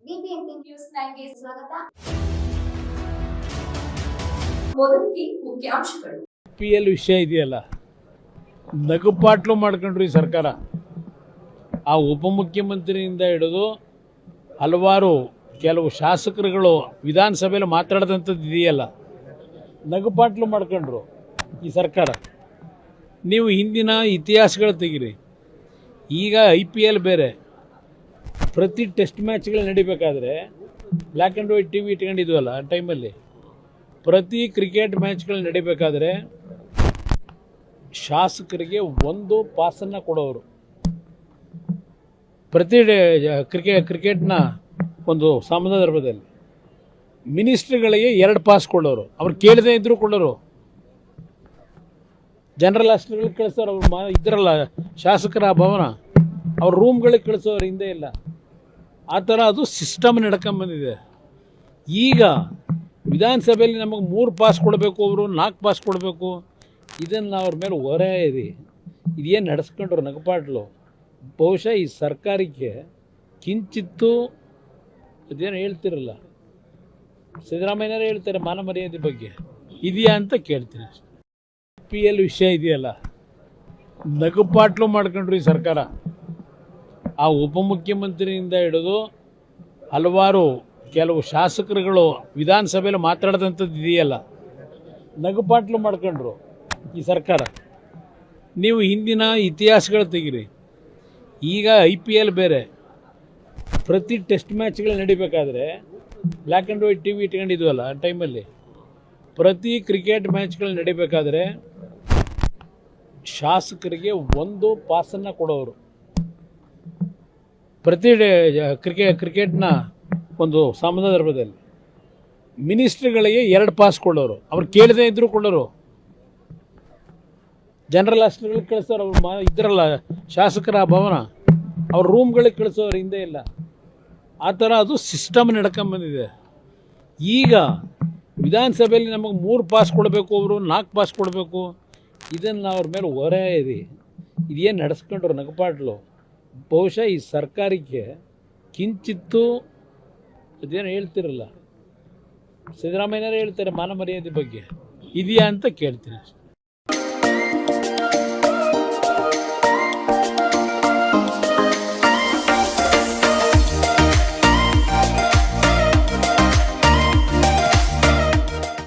BBMP news 9ಗೆ ಸ್ವಾಗತ. ಮೊದಲಿಗೆ ಮುಖ್ಯಾಂಶಗಳು. PL ವಿಷಯ ಇದೆಯಲ್ಲ, ನಗುಪಾಟ್ಲು ಮಾಡ್ಕೊಂಡ್ರು ಈ ಸರ್ಕಾರ. ಆ ಉಪಮುಖ್ಯಮಂತ್ರಿಯಿಂದ ಹಿಡಿದು ಹಲವಾರು ಕೆಲವು ಶಾಸಕರುಗಳು ವಿಧಾನಸಭೆಯಲ್ಲಿ ಮಾತಾಡಿದಂಥದ್ದು ಇದೆಯಲ್ಲ, ನಗುಪಾಟ್ಲು ಮಾಡ್ಕೊಂಡ್ರು ಈ ಸರ್ಕಾರ. ನೀವು ಹಿಂದಿನ ಇತಿಹಾಸಗಳು ತೆಗೀರಿ. ಈಗ IPL ಬೇರೆ. ಪ್ರತಿ ಟೆಸ್ಟ್ ಮ್ಯಾಚ್ಗಳು ನಡಿಬೇಕಾದ್ರೆ ಬ್ಲ್ಯಾಕ್ ಆ್ಯಂಡ್ ವೈಟ್ TV ಇಟ್ಕೊಂಡಿದ್ವಲ್ಲ ಆ ಟೈಮಲ್ಲಿ, ಪ್ರತಿ ಕ್ರಿಕೆಟ್ ಮ್ಯಾಚ್ಗಳು ನಡಿಬೇಕಾದ್ರೆ ಶಾಸಕರಿಗೆ ಒಂದು ಪಾಸನ್ನು ಕೊಡೋರು. ಪ್ರತಿ ಕ್ರಿಕೆಟ್ನ ಒಂದು ಸಂದರ್ಭದಲ್ಲಿ ಮಿನಿಸ್ಟ್ರಿಗಳಿಗೆ 2 ಪಾಸ್ ಕೊಡೋರು. ಅವ್ರು ಕೇಳದೇ ಇದ್ದರೂ ಕೊಡೋರು. ಜನರಲ್ ಹಾಸ್ಟೆಲ್ಗಳಿಗೆ ಕಳಿಸೋರು. ಅವ್ರು ಇದ್ರಲ್ಲ ಶಾಸಕರ ಭವನ, ಅವ್ರ ರೂಮ್ಗಳಿಗೆ ಕಳಿಸೋರು ಹಿಂದೆ ಇಲ್ಲ. ಆ ಥರ ಅದು ಸಿಸ್ಟಮ್ ನಡ್ಕೊಂಬಂದಿದೆ. ಈಗ ವಿಧಾನಸಭೆಯಲ್ಲಿ ನಮಗೆ 3 ಪಾಸ್ ಕೊಡಬೇಕು, ಅವರು 4 ಪಾಸ್ ಕೊಡಬೇಕು. ಇದನ್ನು ಅವ್ರ ಮೇಲೆ ಹೊರೆ ಇದೆ. ಇದೇನು ನಡೆಸ್ಕೊಂಡ್ರು ನಗಪಾಟ್ಲು. ಬಹುಶಃ ಈ ಸರ್ಕಾರಕ್ಕೆ ಕಿಂಚಿತ್ತು ಅದೇನು ಹೇಳ್ತಿರಲ್ಲ, ಸಿದ್ದರಾಮಯ್ಯನವರೇ ಹೇಳ್ತಾರೆ ಮಾನ ಮರ್ಯಾದೆ ಬಗ್ಗೆ ಇದೆಯಾ ಅಂತ ಕೇಳ್ತೀನಿ. PL ವಿಷಯ ಇದೆಯಲ್ಲ, ನಗುಪಾಟ್ಲು ಮಾಡ್ಕೊಂಡ್ರು ಈ ಸರ್ಕಾರ. ಆ ಉಪಮುಖ್ಯಮಂತ್ರಿಯಿಂದ ಹಿಡಿದು ಹಲವಾರು ಕೆಲವು ಶಾಸಕರುಗಳು ವಿಧಾನಸಭೆಯಲ್ಲಿ ಮಾತಾಡಿದಂಥದ್ದು ಇದೆಯಲ್ಲ, ನಗುಪಾಟ್ಲು ಮಾಡ್ಕೊಂಡ್ರು ಈ ಸರ್ಕಾರ. ನೀವು ಹಿಂದಿನ ಇತಿಹಾಸಗಳು ತೆಗೀರಿ. ಈಗ IPL ಬೇರೆ. ಪ್ರತಿ ಟೆಸ್ಟ್ ಮ್ಯಾಚ್ಗಳು ನಡಿಬೇಕಾದ್ರೆ ಬ್ಲ್ಯಾಕ್ ಆ್ಯಂಡ್ ವೈಟ್ TV ಇಟ್ಕೊಂಡಿದ್ವಲ್ಲ ಆ ಟೈಮಲ್ಲಿ, ಪ್ರತಿ ಕ್ರಿಕೆಟ್ ಮ್ಯಾಚ್ಗಳು ನಡಿಬೇಕಾದ್ರೆ ಶಾಸಕರಿಗೆ ಒಂದು ಪಾಸನ್ನು ಕೊಡೋರು. ಪ್ರತಿ ಕ್ರಿಕೆಟ್ನ ಒಂದು ಸಂದರ್ಭದಲ್ಲಿ ಮಿನಿಸ್ಟ್ರಿಗಳಿಗೆ 2 ಪಾಸ್ ಕೊಡೋರು. ಅವ್ರು ಕೇಳದೇ ಇದ್ದರೂ ಕೊಡೋರು. ಜನರಲ್ ಹಾಸ್ಟೆಲ್ಗಳಿಗೆ ಕಳಿಸೋರು. ಅವ್ರು ಇದ್ರಲ್ಲ ಶಾಸಕರ ಭವನ, ಅವ್ರ ರೂಮ್ಗಳಿಗೆ ಕಳಿಸೋರು ಹಿಂದೆ ಇಲ್ಲ. ಆ ಥರ ಅದು ಸಿಸ್ಟಮ್ ನಡ್ಕೊಂಬಂದಿದೆ. ಈಗ ವಿಧಾನಸಭೆಯಲ್ಲಿ ನಮಗೆ 3 ಪಾಸ್ ಕೊಡಬೇಕು, ಅವರು 4 ಪಾಸ್ ಕೊಡಬೇಕು. ಇದನ್ನು ಅವ್ರ ಮೇಲೆ ಹೊರೆ ಇದೆ. ಇದೇನು ನಡೆಸ್ಕೊಂಡ್ರು ನಗಪಾಟ್ಲು. ಬಹುಶಃ ಈ ಸರ್ಕಾರಕ್ಕೆ ಕಿಂಚಿತ್ತು ಅದೇನು ಹೇಳ್ತಿರಲ್ಲ, ಸಿದ್ದರಾಮಯ್ಯನವರೇ ಹೇಳ್ತಾರೆ ಮಾನ ಮರ್ಯಾದೆ ಬಗ್ಗೆ ಇದೆಯಾ ಅಂತ ಕೇಳ್ತೀನಿ.